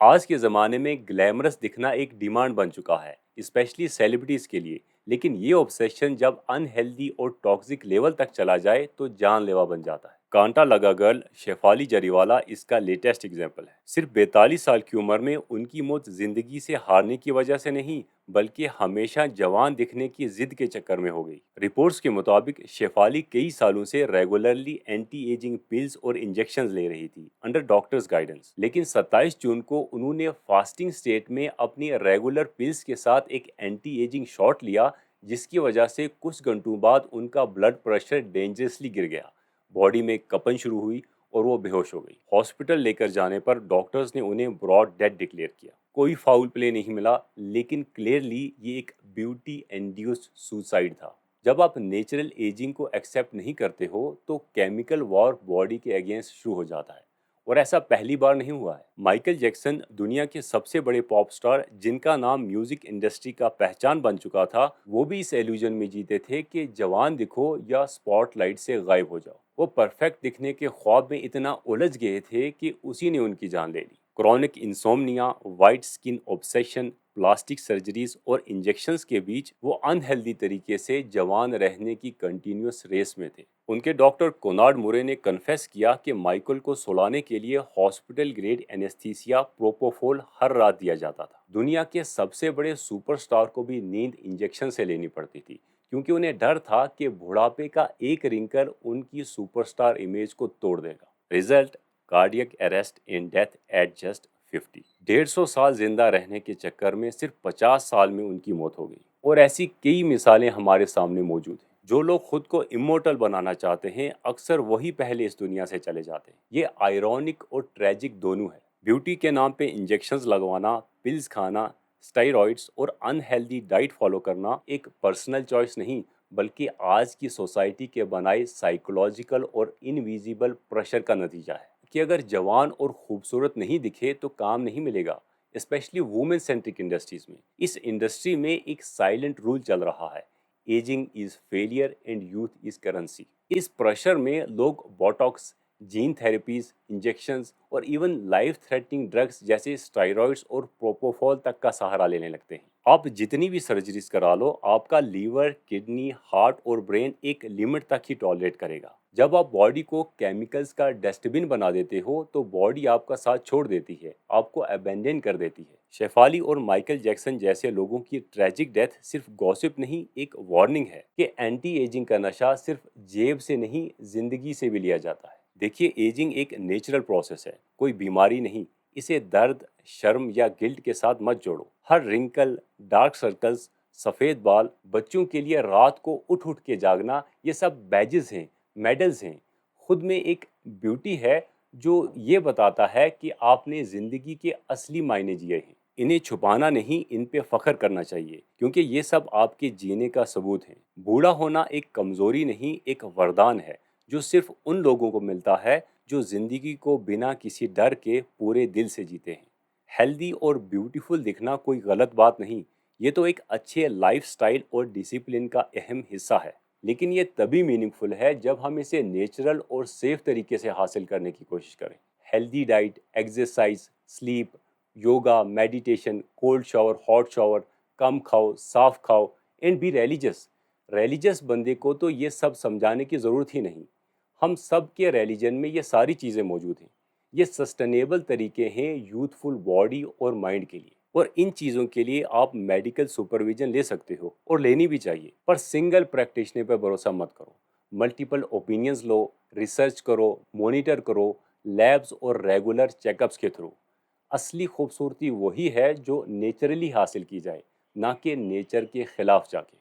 आज के ज़माने में ग्लैमरस दिखना एक डिमांड बन चुका है, स्पेशली सेलिब्रिटीज़ के लिए। लेकिन ये ऑब्सेशन जब अनहेल्दी और टॉक्सिक लेवल तक चला जाए तो जानलेवा बन जाता है। कांटा लगा गर्ल शेफाली जरीवाला इसका लेटेस्ट एग्जाम्पल है। सिर्फ 42 साल की उम्र में उनकी मौत जिंदगी से हारने की वजह से नहीं, बल्कि हमेशा जवान दिखने की जिद के चक्कर में हो गई। रिपोर्ट्स के मुताबिक शेफाली कई सालों से रेगुलरली एंटी एजिंग पिल्स और इंजेक्शंस ले रही थी अंडर डॉक्टर्स गाइडेंस। लेकिन 27 जून को उन्होंने फास्टिंग स्टेट में अपनी रेगुलर पिल्स के साथ एक एंटी एजिंग शॉट लिया, जिसकी वजह से कुछ घंटों बाद उनका ब्लड प्रेशर डेंजरसली गिर गया, बॉडी में कपन शुरू हुई और वो बेहोश हो गई। हॉस्पिटल लेकर जाने पर डॉक्टर्स ने उन्हें ब्रॉड डेथ डिक्लेयर किया। कोई फाउल प्ले नहीं मिला, लेकिन क्लियरली ये एक ब्यूटी एंड्यूस्ड सुसाइड था। जब आप नेचुरल एजिंग को एक्सेप्ट नहीं करते हो तो केमिकल वॉर बॉडी के अगेंस्ट शुरू हो जाता है, और ऐसा पहली बार नहीं हुआ है। माइकल जैक्सन दुनिया के सबसे बड़े पॉप स्टार, जिनका नाम म्यूजिक इंडस्ट्री का पहचान बन चुका था, वो भी इस एल्यूजन में जीते थे कि जवान दिखो या स्पॉटलाइट से गायब हो जाओ। वो परफेक्ट दिखने के ख्वाब में इतना उलझ गए थे कि उसी ने उनकी जान ले ली। Chronic insomnia, white skin obsession, plastic surgeries और इंजेक्शंस के बीच वो अनहेल्दी तरीके से जवान रहने की कंटिन्यूअस रेस में थे। उनके डॉक्टर कोनार्ड मुरे ने कन्फेस किया कि माइकल को सुलाने के लिए हॉस्पिटल ग्रेड एनेस्थीसिया प्रोपोफोल हर रात दिया जाता था। दुनिया के सबसे बड़े सुपरस्टार को भी नींद इंजेक्शन से लेनी पड़ती थी, क्योंकि उन्हें डर था कि बुढ़ापे का एक रिंकल उनकी सुपरस्टार इमेज को तोड़ देगा। Result, cardiac arrest in death eight just 50। 150 साल जिंदा रहने के चक्कर में सिर्फ 50 साल में उनकी मौत हो गई। और ऐसी कई मिसालें हमारे सामने मौजूद हैं। जो लोग खुद को इमोर्टल बनाना चाहते हैं, अक्सर वही पहले इस दुनिया से चले जाते हैं। ये आयरॉनिक और ट्रेजिक दोनों है। ब्यूटी के नाम पे इंजेक्शंस लगवाना, पिल्स खाना, स्टेरॉइड्स और अनहेल्दी डाइट फॉलो करना एक पर्सनल चॉइस नहीं, बल्कि आज की सोसाइटी के बनाए साइकोलॉजिकल और इनविजिबल प्रेशर का नतीजा है कि अगर जवान और खूबसूरत नहीं दिखे तो काम नहीं मिलेगा, स्पेशली वुमेन सेंट्रिक इंडस्ट्रीज में। इस इंडस्ट्री में एक साइलेंट रूल चल रहा है, ageing is failure and youth is currency. इस प्रेशर में लोग बोटॉक्स, जीन थेरेपीज, इंजेक्शंस और इवन लाइफ थ्रेटनिंग ड्रग्स जैसे स्टेरॉइड्स और प्रोपोफॉल तक का सहारा लेने लगते हैं। आप जितनी भी सर्जरीज करा लो, आपका लीवर, किडनी, हार्ट और ब्रेन एक लिमिट तक ही टॉलरेट करेगा। जब आप बॉडी को केमिकल्स का डस्टबिन बना देते हो तो बॉडी आपका साथ छोड़ देती है, आपको अबेंडन कर देती है। शेफाली और माइकल जैक्सन जैसे लोगों की ट्रेजिक डेथ सिर्फ गॉसिप नहीं, एक वार्निंग है कि एंटी एजिंग का नशा सिर्फ जेब से नहीं, जिंदगी से भी लिया जाता है। देखिए, एजिंग एक नेचुरल प्रोसेस है, कोई बीमारी नहीं। इसे दर्द, शर्म या गिल्ट के साथ मत जोड़ो। हर रिंकल, डार्क सर्कल्स, सफ़ेद बाल, बच्चों के लिए रात को उठ उठ के जागना, ये सब बैजेस हैं, मेडल्स हैं। खुद में एक ब्यूटी है जो ये बताता है कि आपने ज़िंदगी के असली मायने जिए हैं। इन्हें छुपाना नहीं, इन पे फख्र करना चाहिए, क्योंकि ये सब आपके जीने का सबूत है। बूढ़ा होना एक कमज़ोरी नहीं, एक वरदान है जो सिर्फ उन लोगों को मिलता है जो जिंदगी को बिना किसी डर के पूरे दिल से जीते हैं। हेल्दी और ब्यूटीफुल दिखना कोई गलत बात नहीं, ये तो एक अच्छे लाइफस्टाइल और डिसिप्लिन का अहम हिस्सा है। लेकिन ये तभी मीनिंगफुल है जब हम इसे नेचुरल और सेफ तरीके से हासिल करने की कोशिश करें। Healthy diet, exercise, sleep, yoga, meditation, cold shower, hot shower, कम खाओ, साफ खाओ एंड बी रिलीजियस। रिलीजियस बंदे को तो ये सब समझाने की ज़रूरत ही नहीं। हम सब के रिलीजन में ये सारी चीज़ें मौजूद हैं। ये सस्टेनेबल तरीके हैं यूथफुल बॉडी और माइंड के लिए, और इन चीज़ों के लिए आप मेडिकल सुपरविजन ले सकते हो, और लेनी भी चाहिए। पर सिंगल प्रैक्टिशनर पर भरोसा मत करो। मल्टीपल ओपिनियंस लो, रिसर्च करो, मॉनिटर करो, लैब्स और रेगुलर चेकअप्स के थ्रू। असली खूबसूरती वही है जो नेचुरली हासिल की जाए, ना कि नेचर के खिलाफ जाके।